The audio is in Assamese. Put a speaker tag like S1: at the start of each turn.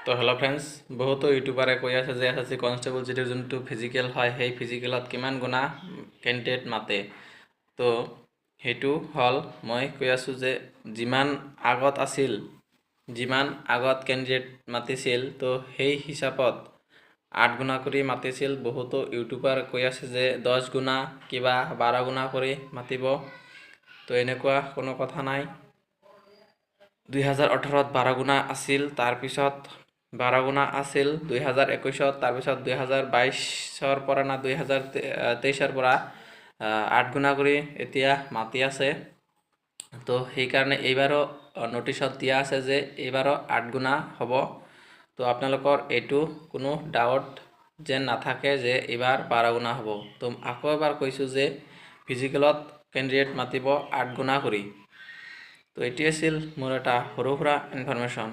S1: তো হেল্ল' ফ্ৰেণ্ডছ, বহুতো ইউটিউবাৰে কৈ আছে যে SSC কনষ্টেবল যিটো যোনটো ফিজিকেল হয় সেই ফিজিকেলত কিমান গুণা কেণ্ডিডেট মাতে। তো সেইটো হ'ল মই কৈ আছোঁ যে যিমান আগত কেণ্ডিডেট মাতিছিল তো সেই হিচাপত 8 গুণা কৰি মাতিছিল। বহুতো ইউটিউবাৰ কৈ আছে যে 10 গুণা কিবা 12 গুণা কৰি মাতিব। তো এনেকুৱা কোনো কথা নাই। 2018ত 12 গুণা আছিল, তাৰপিছত 12 গুণা আছিল 2021ত, তাৰপিছত 2022ৰ পৰা না 2023ৰ পৰা 8 গুণা কৰি এতিয়া মাতি আছে। তো সেইকাৰণে এইবাৰো নটিচত দিয়া আছে যে এইবাৰো 8 গুণা হ'ব। তো আপোনালোকৰ এইটো কোনো ডাউট যেন নাথাকে যে এইবাৰ 12 গুণা হ'ব। তো আকৌ এবাৰ কৈছোঁ যে ফিজিকেলত কেণ্ডিডেট মাতিব 8 গুণা কৰি। তো এটি আছিল মোৰ এটা সৰু সুৰা ইনফৰমেশ্যন।